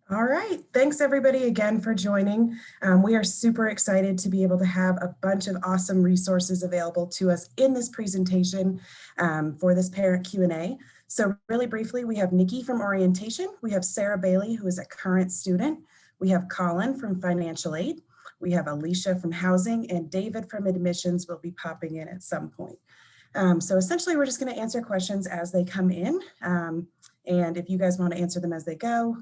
All right, thanks everybody again for joining. We are super excited to be able to have a bunch of awesome resources available to us in this presentation for this parent Q&A. So really briefly, we have Nikki from Orientation, we have Sarah Bailey, who is a current student, we have Colin from Financial Aid, we have Alicia from Housing, and David from Admissions will be popping in at some point. So essentially, we're just going to answer questions as they come in. And if you guys want to answer them as they go,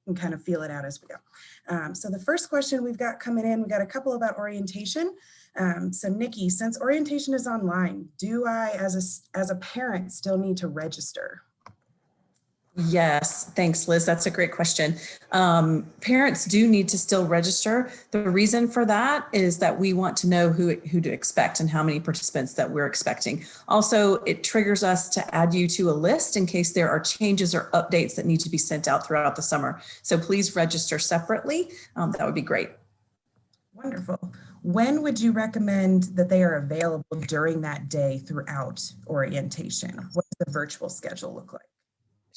and kind of feel it out as we go. So the first question we've got coming in, we got a couple about orientation. So Nikki, since orientation is online, do I, as a parent, still need to register? Yes, thanks, Liz. That's a great question. Parents do need to still register. The reason for that is that we want to know who to expect and how many participants that we're expecting. Also, it triggers us to add you to a list in case there are changes or updates that need to be sent out throughout the summer. So please register separately. That would be great. Wonderful. When would you recommend that they are available during that day throughout orientation? What does the virtual schedule look like?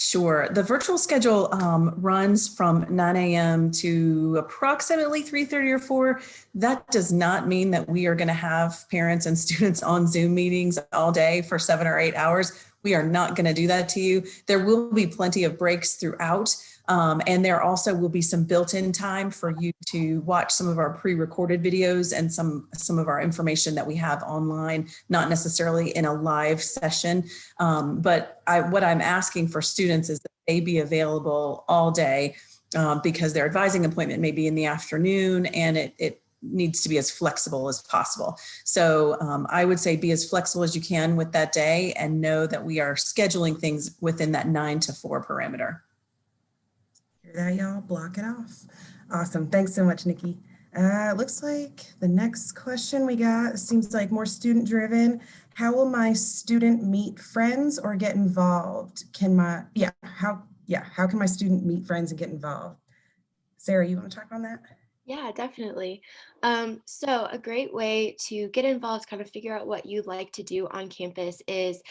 Sure. The virtual schedule runs from 9 a.m. to approximately 3:30 or 4. That does not mean that we are going to have parents and students on Zoom meetings all day for 7 or 8 hours. We are not going to do that to you. There will be plenty of breaks throughout. And there also will be some built-in time for you to watch some of our pre-recorded videos and some of our information that we have online, not necessarily in a live session. But what I'm asking for students is that they be available all day because their advising appointment may be in the afternoon, and it needs to be as flexible as possible. So I would say be as flexible as you can with that day and know that we are scheduling things within that 9 to 4 parameter. Hear that, y'all? Block it off. Awesome. Thanks so much, Nikki. Looks like the next question we got seems like more student driven. How will my student meet friends or get involved? How can my student meet friends and get involved? Sarah, you want to talk on that? Yeah, definitely. So a great way to get involved, kind of figure out what you'd like to do on campus is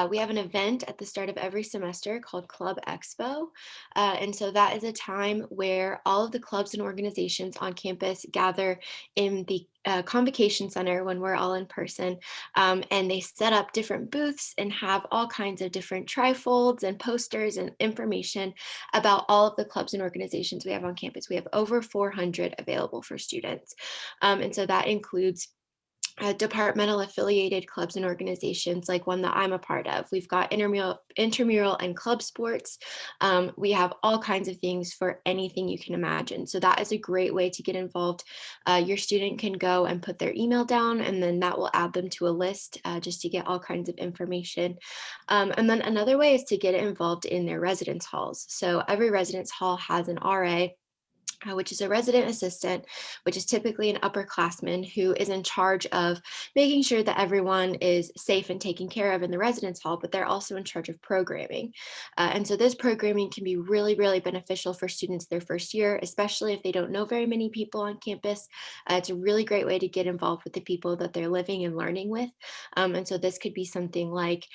we have an event at the start of every semester called Club Expo. And so that is a time where all of the clubs and organizations on campus gather in the Convocation Center when we're all in person. And they set up different booths and have all kinds of different trifolds and posters and information about all of the clubs and organizations we have on campus. We have over 400 available for students. And so that includes departmental affiliated clubs and organizations like one that I'm a part of. We've got intramural and club sports. We have all kinds of things for anything you can imagine. So that is a great way to get involved. Your student can go and put their email down, and then that will add them to a list just to get all kinds of information. And then another way is to get involved in their residence halls. So every residence hall has an RA, which is a resident assistant, which is typically an upperclassman who is in charge of making sure that everyone is safe and taken care of in the residence hall, but they're also in charge of programming. And so this programming can be really, really beneficial for students their first year, especially if they don't know very many people on campus. It's a really great way to get involved with the people that they're living and learning with. And so this could be something like,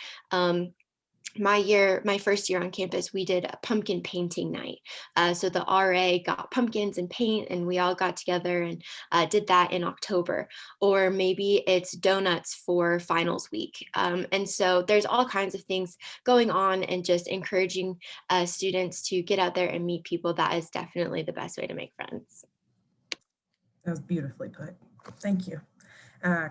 my first year on campus, we did a pumpkin painting night. So the RA got pumpkins and paint, and we all got together and did that in October. Or maybe it's donuts for finals week. And so there's all kinds of things going on, and just encouraging students to get out there and meet people. That is definitely the best way to make friends. That was beautifully put. Thank you.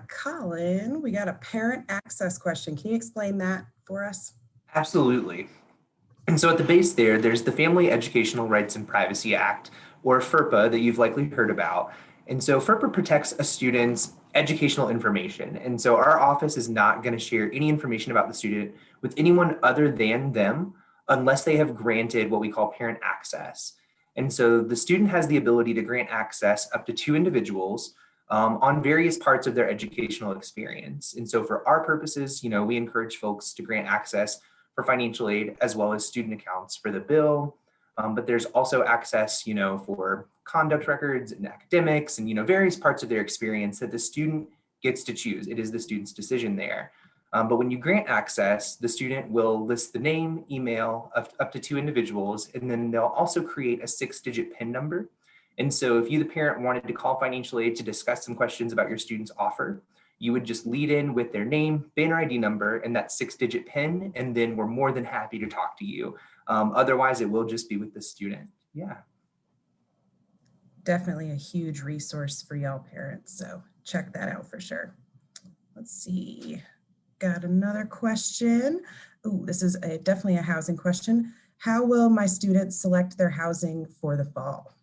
Colin, we got a parent access question. Can you explain that for us? Absolutely. And so at the base there's the Family Educational Rights and Privacy Act, or FERPA, that you've likely heard about. And so FERPA protects a student's educational information. And so our office is not going to share any information about the student with anyone other than them unless they have granted what we call parent access. And so the student has the ability to grant access up to 2 individuals on various parts of their educational experience. And so for our purposes, we encourage folks to grant access for financial aid as well as student accounts for the bill. But there's also access, for conduct records and academics and, various parts of their experience that the student gets to choose. It is the student's decision there. But when you grant access, the student will list the name, email of up to 2 individuals, and then they'll also create a 6-digit PIN number. And so if you, the parent, wanted to call financial aid to discuss some questions about your student's offer, you would just lead in with their name, banner ID number, and that 6-digit PIN, and then we're more than happy to talk to you. Otherwise, it will just be with the student. Yeah. Definitely a huge resource for y'all parents, so check that out for sure. Let's see, got another question. Ooh, this is definitely a housing question. How will my students select their housing for the fall?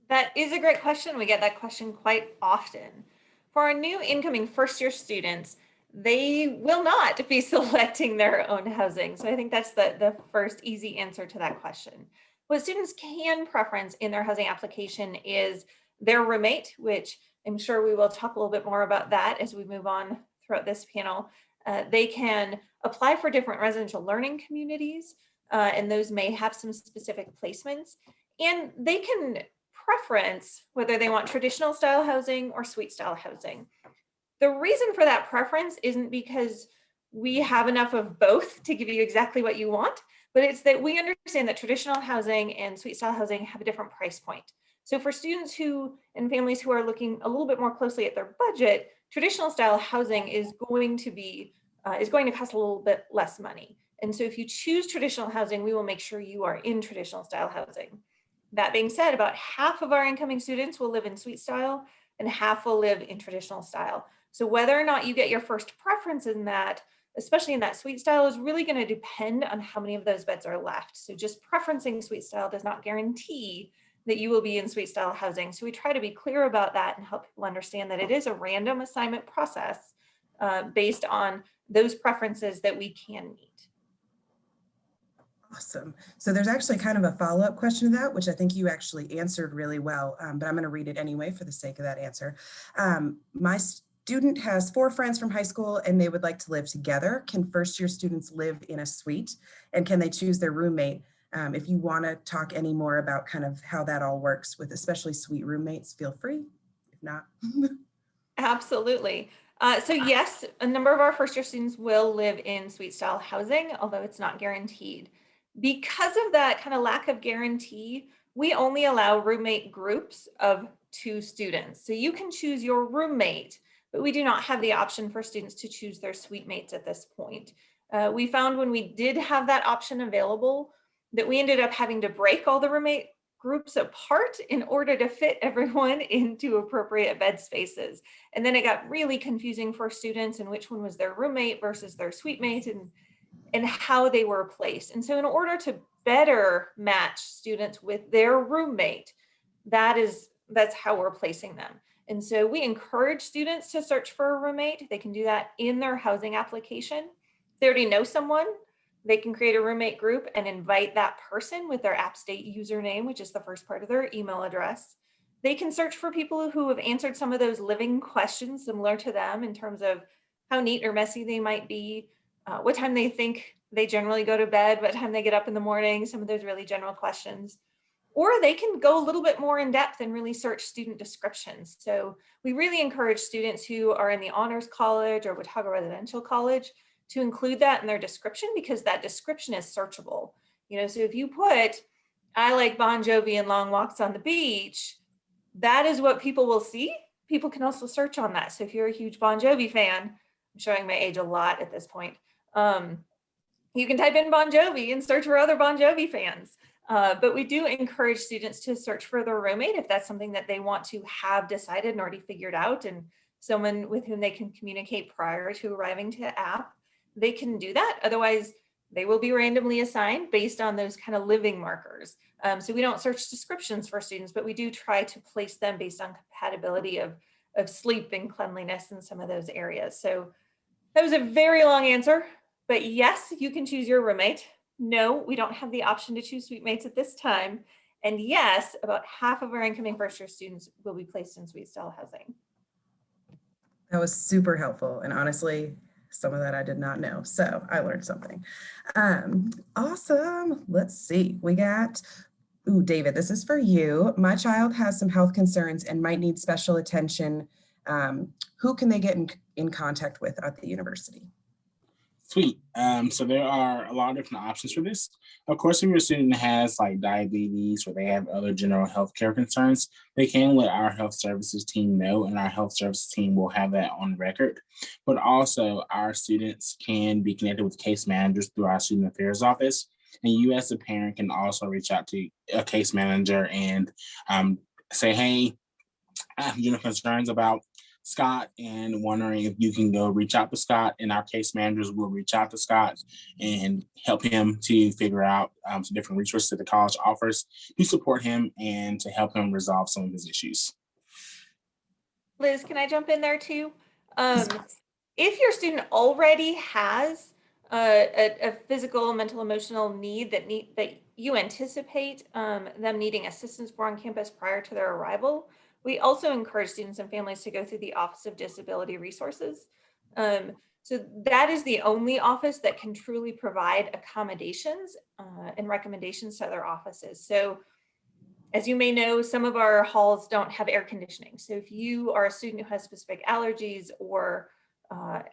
That is a great question. We get that question quite often. For our new incoming first-year students, they will not be selecting their own housing. So I think that's the first easy answer to that question. What students can preference in their housing application is their roommate, which I'm sure we will talk a little bit more about that as we move on throughout this panel. They can apply for different residential learning communities, and those may have some specific placements. And they can preference whether they want traditional style housing or suite style housing. The reason for that preference isn't because we have enough of both to give you exactly what you want, but it's that we understand that traditional housing and suite style housing have a different price point. So for students who and families who are looking a little bit more closely at their budget, traditional style housing is going to cost a little bit less money. And so if you choose traditional housing, we will make sure you are in traditional style housing. That being said, about half of our incoming students will live in suite style and half will live in traditional style. So whether or not you get your first preference in that, especially in that suite style, is really going to depend on how many of those beds are left. So just preferencing suite style does not guarantee that you will be in suite style housing. So we try to be clear about that and help people understand that it is a random assignment process based on those preferences that we can meet. Awesome. So there's actually kind of a follow-up question to that, which I think you actually answered really well, but I'm going to read it anyway for the sake of that answer. My student has 4 friends from high school and they would like to live together. Can first-year students live in a suite, and can they choose their roommate? If you want to talk any more about kind of how that all works with especially suite roommates, feel free. If not. Absolutely. So yes, a number of our first-year students will live in suite style housing, although it's not guaranteed. Because of that kind of lack of guarantee, we only allow roommate groups of 2 students. So you can choose your roommate, but we do not have the option for students to choose their suite mates at this point. We found when we did have that option available that we ended up having to break all the roommate groups apart in order to fit everyone into appropriate bed spaces. And then it got really confusing for students and which one was their roommate versus their suite mate and how they were placed. And so in order to better match students with their roommate, that's how we're placing them. And so we encourage students to search for a roommate. They can do that in their housing application. If they already know someone, they can create a roommate group and invite that person with their App State username, which is the first part of their email address. They can search for people who have answered some of those living questions similar to them in terms of how neat or messy they might be, what time they think they generally go to bed, what time they get up in the morning, some of those really general questions. Or they can go a little bit more in depth and really search student descriptions. So we really encourage students who are in the Honors College or Watauga Residential College to include that in their description, because that description is searchable. So if you put, I like Bon Jovi and long walks on the beach, that is what people will see. People can also search on that. So if you're a huge Bon Jovi fan, I'm showing my age a lot at this point, you can type in Bon Jovi and search for other Bon Jovi fans. But we do encourage students to search for their roommate if that's something that they want to have decided and already figured out, and someone with whom they can communicate prior to arriving to the app, they can do that. Otherwise, they will be randomly assigned based on those kind of living markers. So we don't search descriptions for students, but we do try to place them based on compatibility of sleep and cleanliness in some of those areas. So that was a very long answer, but yes, you can choose your roommate. No, we don't have the option to choose suite mates at this time. And yes, about half of our incoming first-year students will be placed in suite style housing. That was super helpful. And honestly, some of that I did not know. So I learned something. Awesome. Let's see. We got, David, this is for you. My child has some health concerns and might need special attention. Who can they get in contact with at the university? Sweet. So there are a lot of different options for this. Of course, if your student has like diabetes or they have other general health care concerns, they can let our health services team know, and our health services team will have that on record. But also, our students can be connected with case managers through our student affairs office. And you, as a parent, can also reach out to a case manager and say, hey, I have general concerns about Scott and wondering if you can go reach out to Scott, and our case managers will reach out to Scott and help him to figure out some different resources that the college offers to support him and to help him resolve some of his issues. Liz, can I jump in there too? If your student already has a physical, mental, emotional need that you anticipate them needing assistance for on campus prior to their arrival, we also encourage students and families to go through the Office of Disability Resources. So that is the only office that can truly provide accommodations and recommendations to other offices. So as you may know, some of our halls don't have air conditioning. So if you are a student who has specific allergies or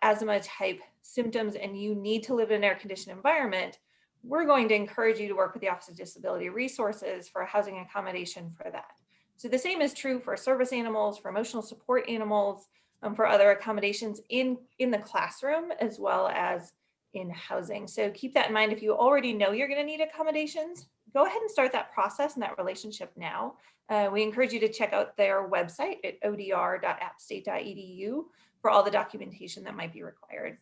asthma type symptoms and you need to live in an air conditioned environment, we're going to encourage you to work with the Office of Disability Resources for a housing accommodation for that. So the same is true for service animals, for emotional support animals, for other accommodations in the classroom, as well as in housing. So keep that in mind. If you already know you're going to need accommodations, go ahead and start that process and that relationship now. We encourage you to check out their website at odr.appstate.edu for all the documentation that might be required.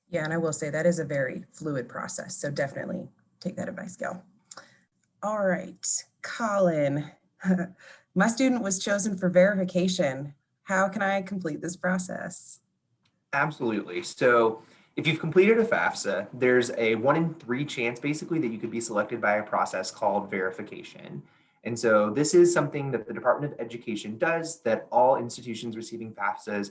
Yeah, and I will say that is a very fluid process. So definitely take that advice, Gail. All right, Colin, my student was chosen for verification. How can I complete this process? Absolutely. So if you've completed a FAFSA, there's a 1 in 3 chance basically that you could be selected by a process called verification. And so this is something that the Department of Education does that all institutions receiving FAFSAs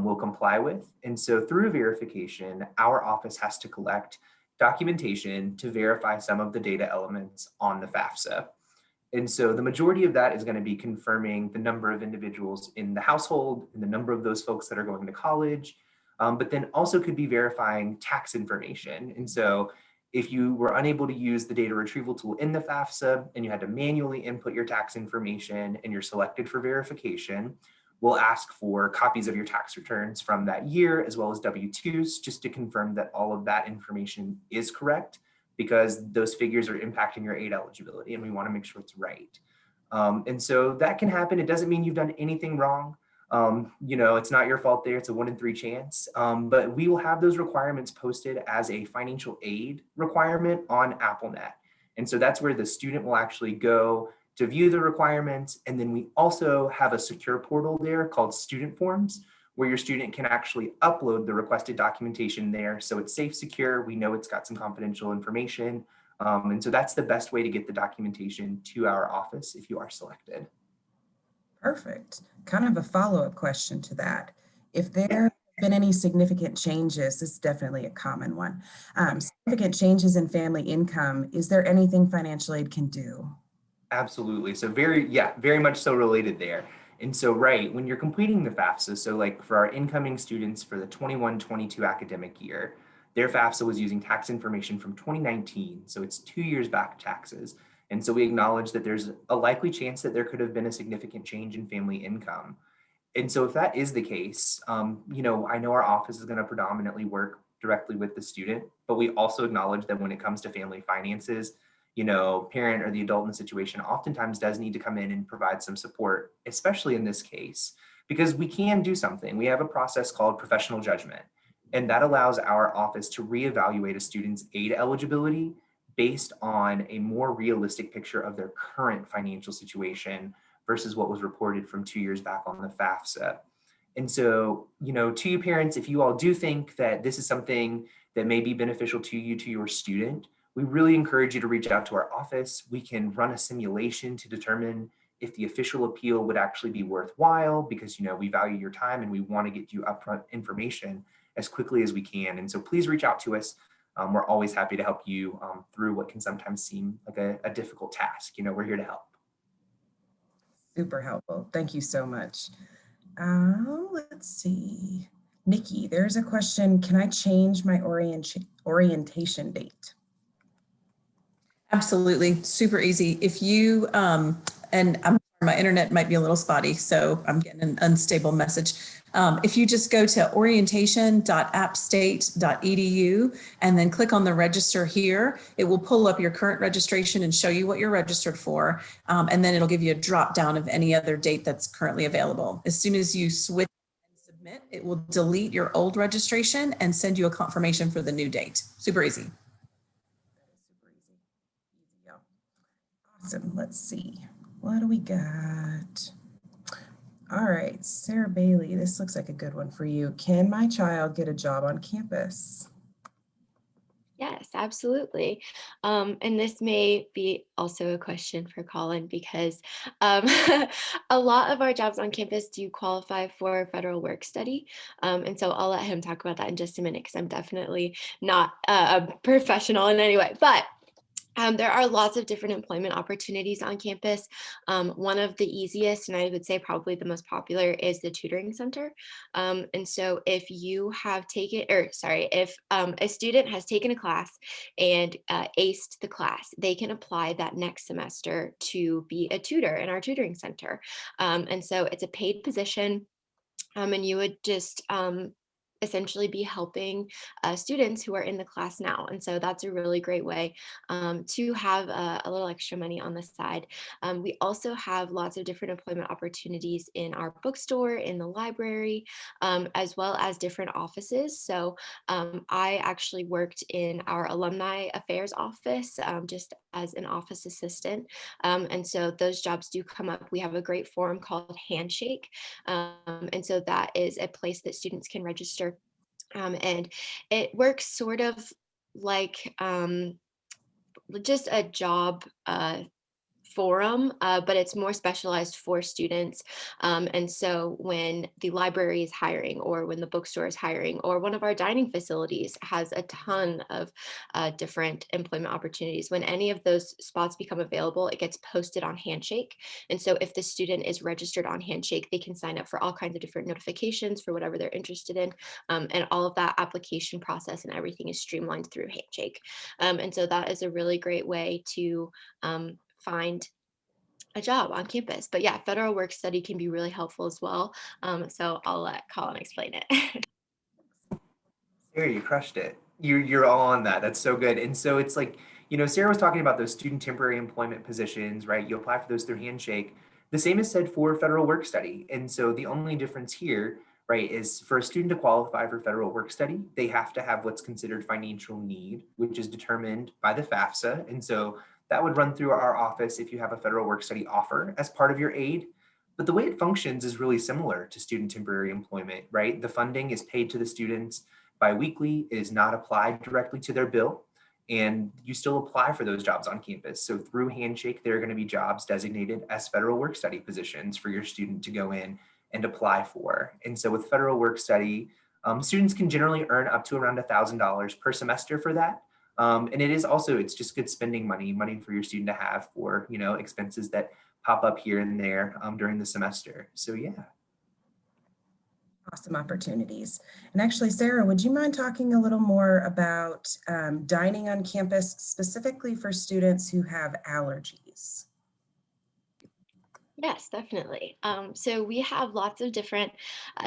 will comply with. And so through verification, our office has to collect documentation to verify some of the data elements on the FAFSA. And so the majority of that is going to be confirming the number of individuals in the household and the number of those folks that are going to college, but then also could be verifying tax information. And so if you were unable to use the data retrieval tool in the FAFSA and you had to manually input your tax information and you're selected for verification, we'll ask for copies of your tax returns from that year, as well as W-2s, just to confirm that all of that information is correct, because those figures are impacting your aid eligibility and we want to make sure it's right. And so that can happen. It doesn't mean you've done anything wrong. It's not your fault there. It's a 1 in 3 chance. But we will have those requirements posted as a financial aid requirement on AppleNet. And so that's where the student will actually go to view the requirements. And then we also have a secure portal there called Student Forms, where your student can actually upload the requested documentation there. So it's safe, secure. We know it's got some confidential information. And so that's the best way to get the documentation to our office if you are selected. Perfect. Kind of a follow-up question to that. If there have been any significant changes, this is definitely a common one, significant changes in family income, is there anything financial aid can do? Absolutely. So very much so related there. And so, right, when you're completing the FAFSA, so like for our incoming students for the 21-22 academic year, their FAFSA was using tax information from 2019. So it's 2 years back taxes. And so we acknowledge that there's a likely chance that there could have been a significant change in family income. And so if that is the case, I know our office is going to predominantly work directly with the student, but we also acknowledge that when it comes to family finances, parent or the adult in the situation oftentimes does need to come in and provide some support, especially in this case, because we can do something. We have a process called professional judgment, and that allows our office to reevaluate a student's aid eligibility based on a more realistic picture of their current financial situation versus what was reported from 2 years back on the FAFSA. And so, to you parents, if you all do think that this is something that may be beneficial to you, to your student, we really encourage you to reach out to our office. We can run a simulation to determine if the official appeal would actually be worthwhile, because we value your time and we want to get you upfront information as quickly as we can. And so please reach out to us. We're always happy to help you through what can sometimes seem like a difficult task. We're here to help. Super helpful. Thank you so much. Let's see. Nikki, there's a question. Can I change my orientation date? Absolutely, super easy. If you, and my internet might be a little spotty, so I'm getting an unstable message. If you just go to orientation.appstate.edu and then click on the register here, it will pull up your current registration and show you what you're registered for. And then it'll give you a drop down of any other date that's currently available. As soon as you switch and submit, it will delete your old registration and send you a confirmation for the new date. Super easy. Super easy. Yeah. Awesome. Let's see. What do we got? All right, Sarah Bailey, this looks like a good one for you. Can my child get a job on campus? Yes, absolutely. And this may be also a question for Colin because um, a lot of our jobs on campus do qualify for federal work study. And so I'll let him talk about that in just a minute because I'm definitely not a professional in any way. But there are lots of different employment opportunities on campus. One of the easiest, and I would say probably the most popular, is the tutoring center. And so if you have taken, or sorry, if a student has taken a class and aced the class, they can apply that next semester to be a tutor in our tutoring center. And so it's a paid position. And you would just essentially be helping students who are in the class now. And so that's a really great way to have a little extra money on the side. We also have lots of different employment opportunities in our bookstore, in the library, as well as different offices. So I actually worked in our alumni affairs office just as an office assistant. And so those jobs do come up. We have a great forum called Handshake. And so that is a place that students can register. And it works sort of like just a job forum, but it's more specialized for students. And so when the library is hiring, or when the bookstore is hiring, or one of our dining facilities has a ton of different employment opportunities, when any of those spots become available, it gets posted on Handshake. And so if the student is registered on Handshake, they can sign up for all kinds of different notifications for whatever they're interested in. And all of that application process and everything is streamlined through Handshake. And so that is a really great way to find a job on campus. But yeah, federal work study can be really helpful as well. So I'll let Colin explain it. Sarah, you crushed it. You're all on that. That's so good. And so it's like, Sarah was talking about those student temporary employment positions, right? You apply for those through Handshake. The same is said for federal work study. And so the only difference here, right, is for a student to qualify for federal work study, they have to have what's considered financial need, which is determined by the FAFSA. And so that would run through our office if you have a federal work study offer as part of your aid. But the way it functions is really similar to student temporary employment, right? The funding is paid to the students biweekly, is not applied directly to their bill, and you still apply for those jobs on campus. So through Handshake, there are going to be jobs designated as federal work study positions for your student to go in and apply for. And so with federal work study, students can generally earn up to around $1,000 per semester for that. And it is also, it's just good spending money for your student to have for, expenses that pop up here and there during the semester. So yeah. Awesome opportunities. And actually, Sarah, would you mind talking a little more about dining on campus, specifically for students who have allergies? Yes, definitely. So we have lots of different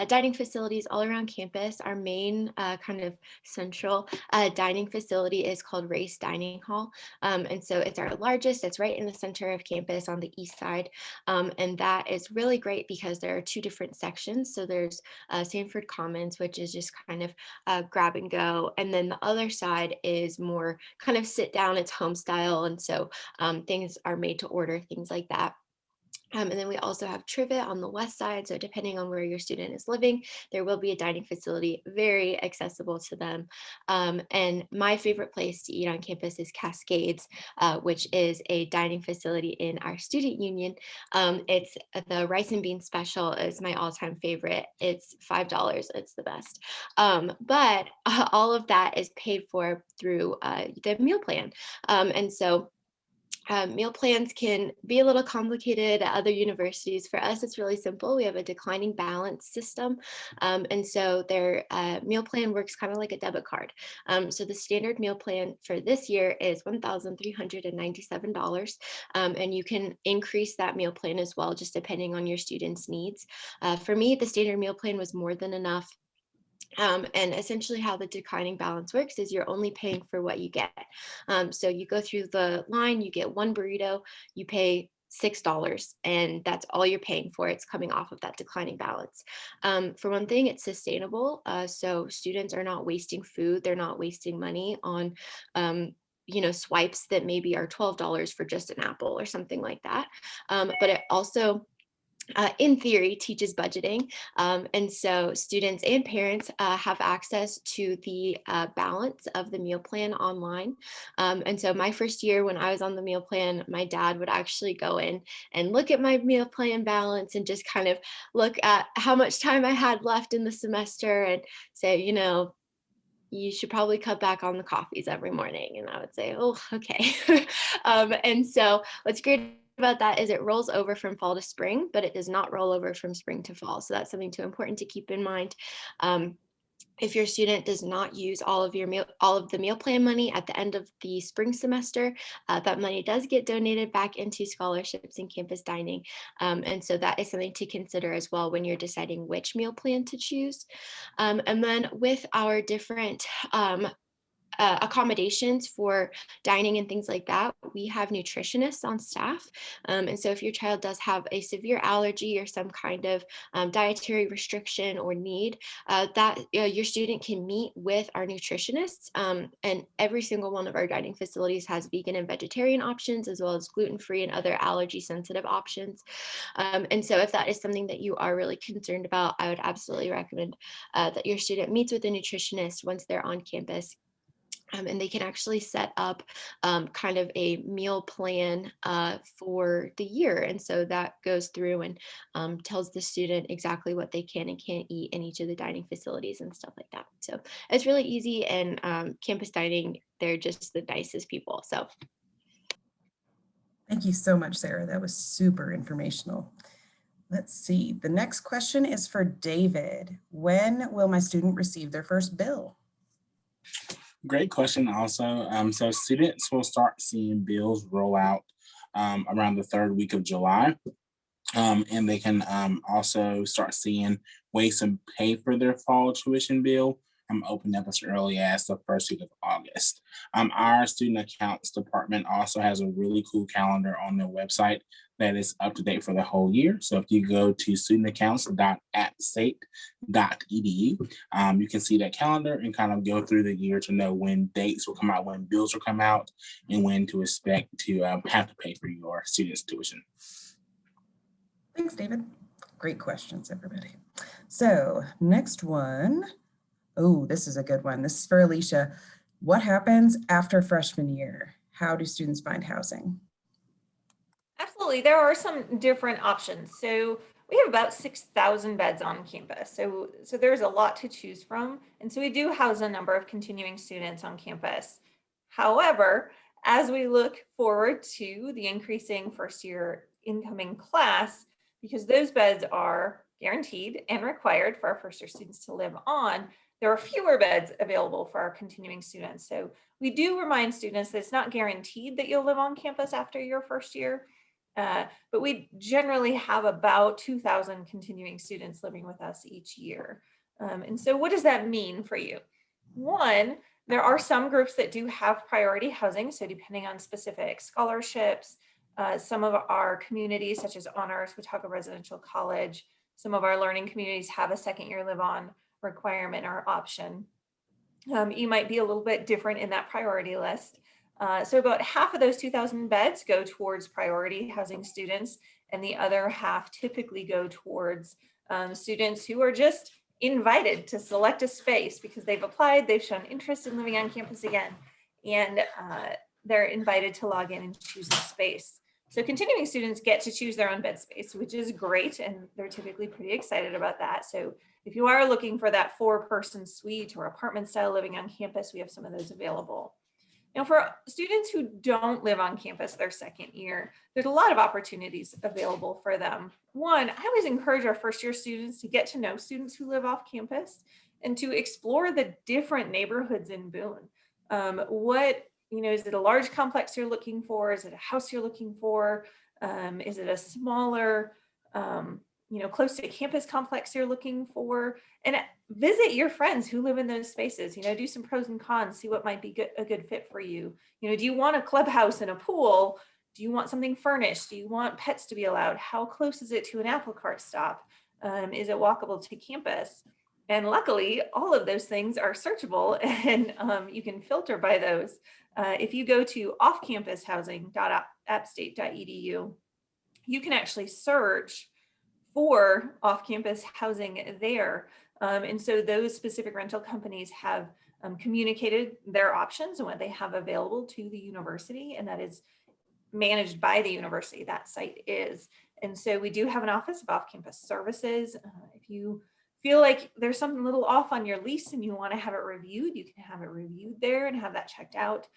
dining facilities all around campus. Our main kind of central dining facility is called Race Dining Hall. And so it's our largest, it's right in the center of campus on the east side. And that is really great because there are two different sections. So there's Sanford Commons, which is just kind of grab and go. And then the other side is more kind of sit down, it's home style. And so things are made to order, things like that. And then we also have Trivet on the west side. So depending on where your student is living, there will be a dining facility very accessible to them. And my favorite place to eat on campus is Cascades, which is a dining facility in our student union. It's the rice and bean special is my all-time favorite. It's $5. It's the best. But all of that is paid for through the meal plan. And so Meal plans can be a little complicated at other universities. For us, it's really simple. We have a declining balance system. And so their meal plan works kind of like a debit card. So the standard meal plan for this year is $1,397. And you can increase that meal plan as well, just depending on your students' needs. For me, the standard meal plan was more than enough. And essentially how the declining balance works is you're only paying for what you get. So you go through the line, you get one burrito, you pay $6, and that's all you're paying for. It's coming off of that declining balance. For one thing, it's sustainable. So students are not wasting food. They're not wasting money on swipes that maybe are $12 for just an apple or something like that. But it also in theory, teaches budgeting. And so students and parents have access to the balance of the meal plan online. And so my first year when I was on the meal plan, my dad would actually go in and look at my meal plan balance and just kind of look at how much time I had left in the semester and say, you should probably cut back on the coffees every morning. And I would say, oh, okay. And so what's great about that is it rolls over from fall to spring, but it does not roll over from spring to fall. So that's something important to keep in mind. If your student does not use all of the meal plan money at the end of the spring semester, that money does get donated back into scholarships and campus dining. And so that is something to consider as well when you're deciding which meal plan to choose. And then with our different accommodations for dining and things like that, we have nutritionists on staff. And so if your child does have a severe allergy or some kind of dietary restriction or need, that your student can meet with our nutritionists. And every single one of our dining facilities has vegan and vegetarian options, as well as gluten-free and other allergy sensitive options. And so if that is something that you are really concerned about, I would absolutely recommend that your student meets with a nutritionist once they're on campus. And they can actually set up kind of a meal plan for the year. And so that goes through and tells the student exactly what they can and can't eat in each of the dining facilities and stuff like that. So it's really easy, and campus dining, they're just the nicest people. So Thank you so much, Sarah. That was super informational. Let's see. The next question is for David. When will my student receive their first bill? Great question also. So students will start seeing bills roll out around the third week of July. And they can also start seeing ways to pay for their fall tuition bill open up as early as the first week of August. Our student accounts department also has a really cool calendar on their website that is up to date for the whole year. So if you go to studentaccounts.appstate.edu, you can see that calendar and kind of go through the year to know when dates will come out, when bills will come out, and when to expect to have to pay for your students' tuition. Thanks, David. Great questions, everybody. So next one. Oh, this is a good one. This is for Alicia. What happens after freshman year? How do students find housing? Absolutely. There are some different options. So we have about 6,000 beds on campus. So there's a lot to choose from. And so we do house a number of continuing students on campus. However, as we look forward to the increasing first year incoming class, because those beds are guaranteed and required for our first year students to live on, there are fewer beds available for our continuing students. So we do remind students that it's not guaranteed that you'll live on campus after your first year, but we generally have about 2,000 continuing students living with us each year. And so what does that mean for you? One, there are some groups that do have priority housing. So depending on specific scholarships, some of our communities, such as Honors, Watauga Residential College, some of our learning communities have a second year live on requirement or option. You might be a little bit different in that priority list. So about half of those 2,000 beds go towards priority housing students, and the other half typically go towards students who are just invited to select a space because they've applied, they've shown interest in living on campus again, and they're invited to log in and choose a space. So continuing students get to choose their own bed space, which is great, and they're typically pretty excited about that. So if you are looking for that 4-person suite or apartment style living on campus, we have some of those available. Now, for students who don't live on campus their second year, there's a lot of opportunities available for them. One, I always encourage our first year students to get to know students who live off campus and to explore the different neighborhoods in Boone. Is it a large complex you're looking for? Is it a house you're looking for? Is it a smaller, close to campus complex you're looking for? And visit your friends who live in those spaces, do some pros and cons, see what might be a good fit for you. Do you want a clubhouse and a pool? Do you want something furnished? Do you want pets to be allowed? How close is it to an apple cart stop? Is it walkable to campus? And luckily, all of those things are searchable and you can filter by those. If you go to offcampushousing.appstate.edu, you can actually search for off-campus housing there. And so those specific rental companies have communicated their options and what they have available to the university, and that is managed by the university, that site is. And so we do have an office of off-campus services. If you feel like there's something a little off on your lease and you want to have it reviewed, you can have it reviewed there and have that checked out.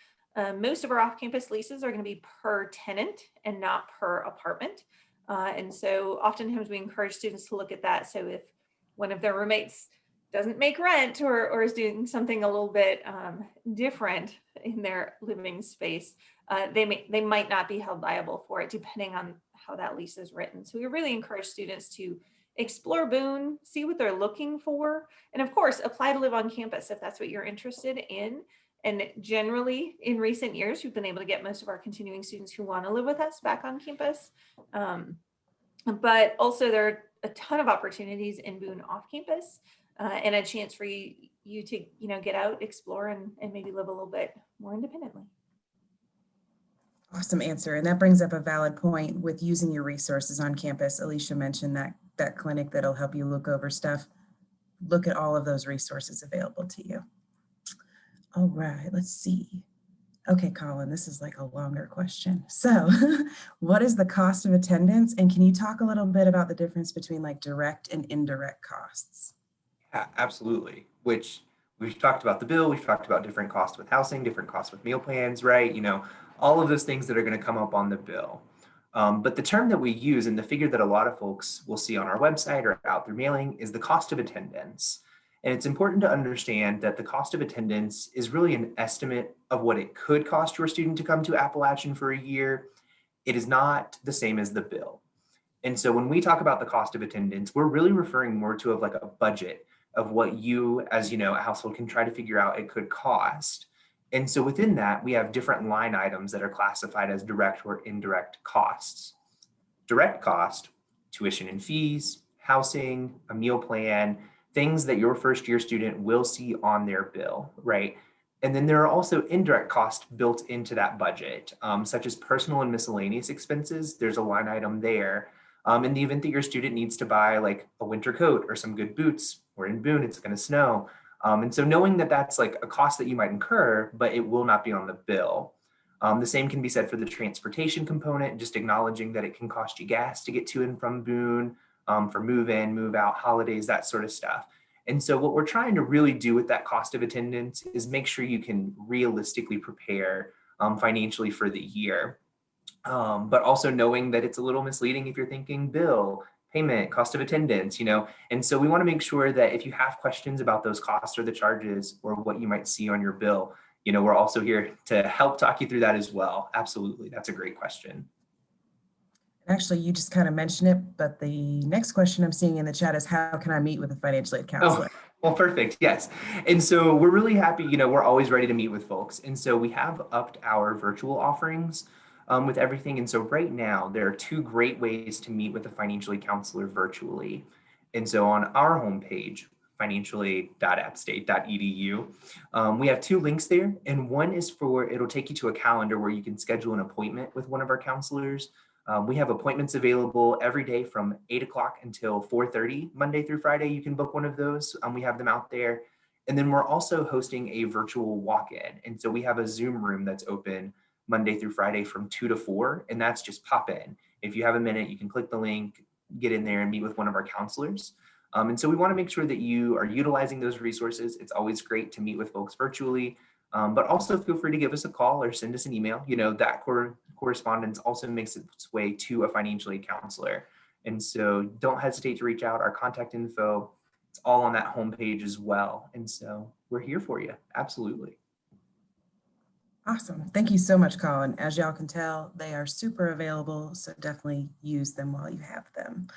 Most of our off-campus leases are going to be per tenant and not per apartment. And so oftentimes we encourage students to look at that. So if one of their roommates doesn't make rent or is doing something a little bit different in their living space, they might not be held liable for it, depending on how that lease is written. So we really encourage students to explore Boone, see what they're looking for, and of course, apply to live on campus if that's what you're interested in. And generally, in recent years, we've been able to get most of our continuing students who want to live with us back on campus. But also, there are a ton of opportunities in Boone off campus, and a chance for you to get out, explore, and maybe live a little bit more independently. Awesome answer. And that brings up a valid point with using your resources on campus. Alicia mentioned that clinic that'll help you look over stuff. Look at all of those resources available to you. All right, let's see. Okay, Colin, this is like a longer question. So what is the cost of attendance? And can you talk a little bit about the difference between like direct and indirect costs? Yeah, absolutely. Which we've talked about the bill, we've talked about different costs with housing, different costs with meal plans, right? All of those things that are going to come up on the bill. But the term that we use and the figure that a lot of folks will see on our website or out through mailing is the cost of attendance. And it's important to understand that the cost of attendance is really an estimate of what it could cost your student to come to Appalachian for a year. It is not the same as the bill. And so when we talk about the cost of attendance, we're really referring more to like a budget of what you as a household can try to figure out it could cost. And so within that, we have different line items that are classified as direct or indirect costs. Direct cost, tuition and fees, housing, a meal plan, things that your first year student will see on their bill, right? And then there are also indirect costs built into that budget, such as personal and miscellaneous expenses. There's a line item there. In the event that your student needs to buy like a winter coat or some good boots, or in Boone, it's going to snow. And so knowing that that's like a cost that you might incur, but it will not be on the bill. The same can be said for the transportation component, just acknowledging that it can cost you gas to get to and from Boone, for move in, move out, holidays, that sort of stuff. And so what we're trying to really do with that cost of attendance is make sure you can realistically prepare financially for the year. But also knowing that it's a little misleading if you're thinking bill, payment, cost of attendance, and so we want to make sure that if you have questions about those costs or the charges or what you might see on your bill, we're also here to help talk you through that as well. Absolutely. That's a great question. Actually, you just kind of mentioned it, but the next question I'm seeing in the chat is how can I meet with a financial aid counselor? Oh, well, perfect. Yes. And so we're really happy, we're always ready to meet with folks. And so we have upped our virtual offerings with everything. And so right now there are two great ways to meet with a financial aid counselor virtually. And so on our homepage, financialaid.appstate.edu, we have two links there. And one is it'll take you to a calendar where you can schedule an appointment with one of our counselors. We have appointments available every day from 8 o'clock until 4:30, Monday through Friday. You can book one of those. We have them out there. And then we're also hosting a virtual walk-in. And so we have a Zoom room that's open Monday through Friday from 2 to 4, and that's just pop in. If you have a minute, you can click the link, get in there and meet with one of our counselors. And so we want to make sure that you are utilizing those resources. It's always great to meet with folks virtually. But also feel free to give us a call or send us an email. You know, that correspondence also makes its way to a financial aid counselor. And so don't hesitate to reach out. Our contact info, it's all on that homepage as well. And so we're here for you. Absolutely. Awesome. Thank you so much, Colin. As y'all can tell, they are super available, so definitely use them while you have them.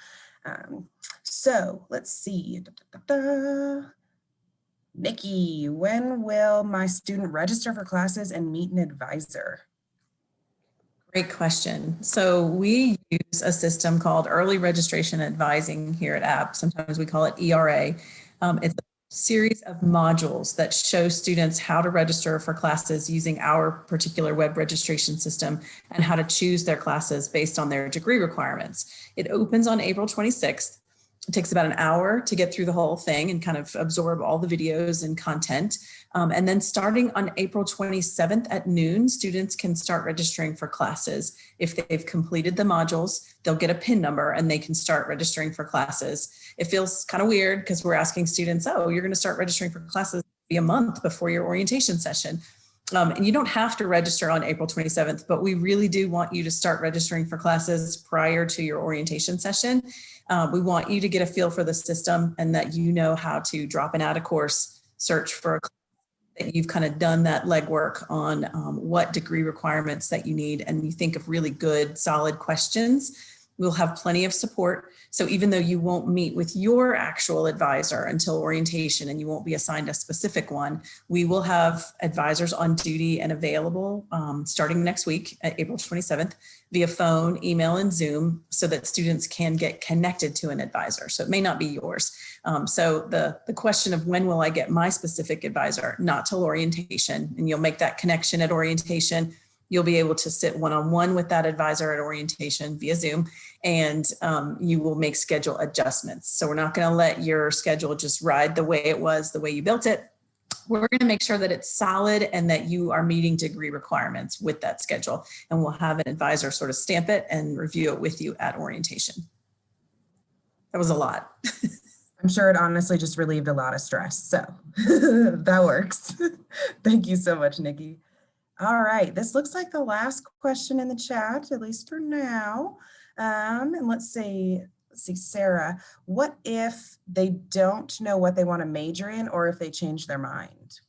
So let's see. Nikki, when will my student register for classes and meet an advisor? Great question. So we use a system called Early Registration Advising here at App. Sometimes we call it ERA. It's a series of modules that show students how to register for classes using our particular web registration system and how to choose their classes based on their degree requirements. It opens on April 26th. It takes about an hour to get through the whole thing and kind of absorb all the videos and content. And then starting on April 27th at noon, students can start registering for classes. If they've completed the modules, they'll get a PIN number and they can start registering for classes. It feels kind of weird because we're asking students, oh, you're going to start registering for classes a month before your orientation session. And you don't have to register on April 27th, but we really do want you to start registering for classes prior to your orientation session. We want you to get a feel for the system and that you know how to drop and add a course, search for a class, that you've kind of done that legwork on what degree requirements that you need, and you think of really good, solid questions. We'll have plenty of support. So even though you won't meet with your actual advisor until orientation and you won't be assigned a specific one, we will have advisors on duty and available starting next week at April 27th via phone, email, and Zoom so that students can get connected to an advisor. So it may not be yours. So the question of when will I get my specific advisor, not till orientation, and you'll make that connection at orientation. You'll be able to sit one-on-one with that advisor at orientation via Zoom, and you will make schedule adjustments. So we're not going to let your schedule just ride the way it was, the way you built it. We're going to make sure that it's solid and that you are meeting degree requirements with that schedule. And we'll have an advisor sort of stamp it and review it with you at orientation. That was a lot. I'm sure it honestly just relieved a lot of stress. So that works. Thank you so much, Nikki. All right, this looks like the last question in the chat, at least for now. And let's see, Sarah, what if they don't know what they want to major in or if they change their mind?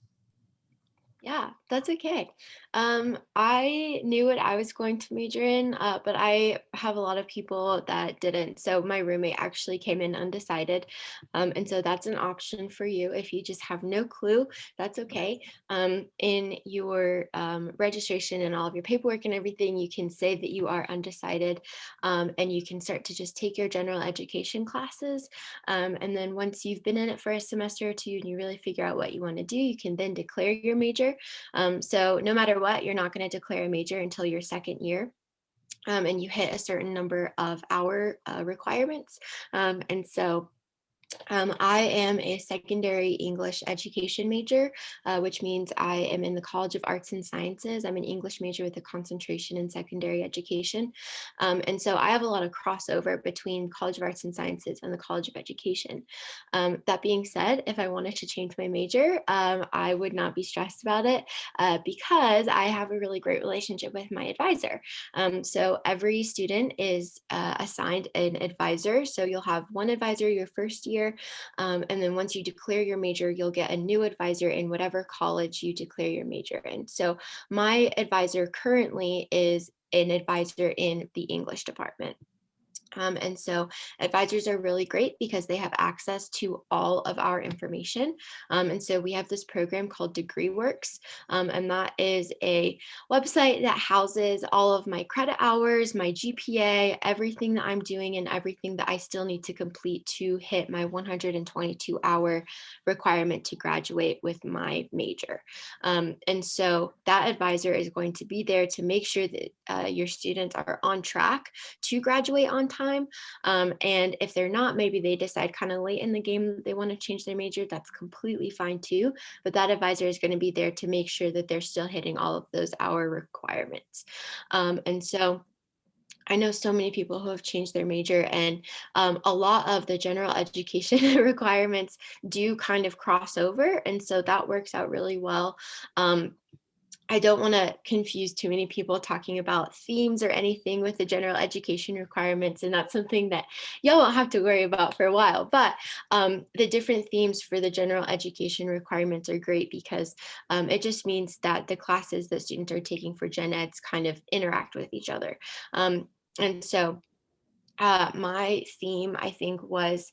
Yeah, that's okay. I knew what I was going to major in, but I have a lot of people that didn't. So my roommate actually came in undecided. And so that's an option for you. If you just have no clue, that's okay. In your registration and all of your paperwork and everything, you can say that you are undecided, and you can start to just take your general education classes. And then once you've been in it for a semester or two and you really figure out what you want to do, you can then declare your major. So no matter what, you're not going to declare a major until your second year. And you hit a certain number of hour requirements. And so I am a secondary English education major, which means I am in the College of Arts and Sciences. I'm an English major with a concentration in secondary education. And so I have a lot of crossover between College of Arts and Sciences and the College of Education. That being said, if I wanted to change my major, I would not be stressed about it because I have a really great relationship with my advisor. So every student is assigned an advisor. So you'll have one advisor your first year. And then once you declare your major, you'll get a new advisor in whatever college you declare your major in. So my advisor currently is an advisor in the English department. And so advisors are really great because they have access to all of our information. And so we have this program called DegreeWorks, and that is a website that houses all of my credit hours, my GPA, everything that I'm doing and everything that I still need to complete to hit my 122-hour requirement to graduate with my major. And so that advisor is going to be there to make sure that your students are on track to graduate on time. And if they're not, maybe they decide kind of late in the game that they want to change their major. That's completely fine too. But that advisor is going to be there to make sure that they're still hitting all of those hour requirements. And so I know so many people who have changed their major, and a lot of the general education requirements do kind of cross over. And so that works out really well. I don't want to confuse too many people talking about themes or anything with the general education requirements, and that's something that y'all won't have to worry about for a while. But the different themes for the general education requirements are great because it just means that the classes that students are taking for gen eds kind of interact with each other. And so my theme, I think, was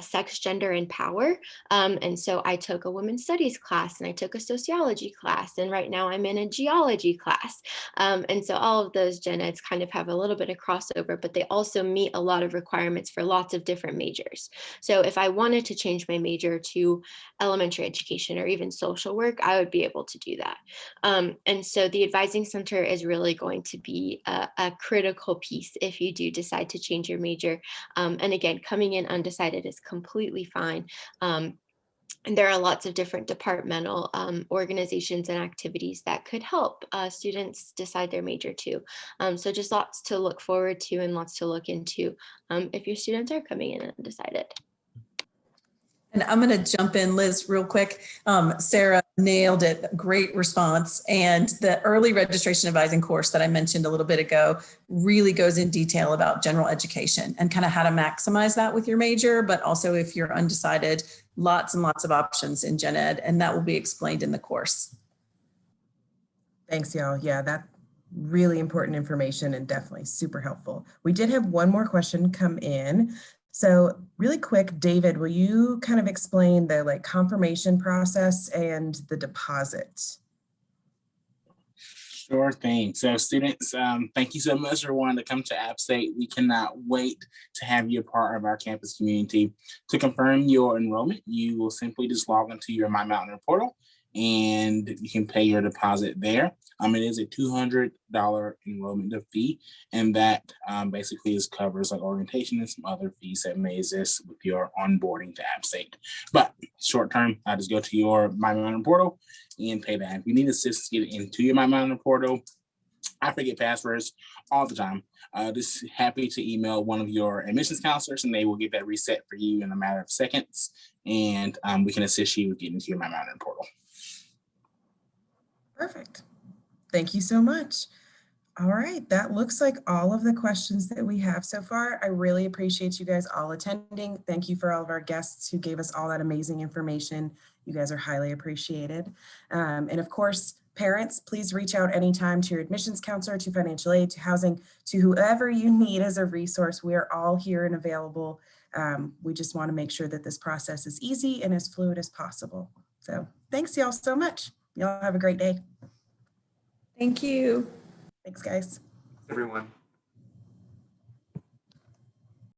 sex, gender, and power. And so I took a women's studies class and I took a sociology class. And right now I'm in a geology class. And so all of those gen eds kind of have a little bit of crossover, but they also meet a lot of requirements for lots of different majors. So if I wanted to change my major to elementary education or even social work, I would be able to do that. And so the advising center is really going to be a critical piece if you do decide to change your major. And again, coming in undecided is completely fine. And there are lots of different departmental organizations and activities that could help students decide their major too. So just lots to look forward to and lots to look into if your students are coming in undecided. And I'm going to jump in, Liz, real quick. Sarah nailed it. Great response. And the early registration advising course that I mentioned a little bit ago really goes in detail about general education and kind of how to maximize that with your major, but also if you're undecided, lots and lots of options in gen ed, and that will be explained in the course. Thanks, y'all. Yeah, that really important information and definitely super helpful. We did have one more question come in. So really quick, David, will you kind of explain the confirmation process and the deposit? Sure thing. So students, thank you so much for wanting to come to App State. We cannot wait to have you a part of our campus community. To confirm your enrollment, you will simply just log into your My Mountain portal and you can pay your deposit there. It is a $200 enrollment fee, and that basically covers like orientation and some other fees that may exist with your onboarding to App State. But short term, I just go to your My Mountain portal and pay that. If you need assistance getting into your My Mountain portal, I forget passwords all the time. Just happy to email one of your admissions counselors and they will get that reset for you in a matter of seconds. And we can assist you with getting into your My Mountain portal. Perfect. Thank you so much. All right, that looks like all of the questions that we have so far. I really appreciate you guys all attending. Thank you for all of our guests who gave us all that amazing information. You guys are highly appreciated. And of course, parents, please reach out anytime to your admissions counselor, to financial aid, to housing, to whoever you need as a resource. We are all here and available. We just want to make sure that this process is easy and as fluid as possible. So thanks y'all so much. Y'all have a great day. Thank you. Thanks, guys. Everyone.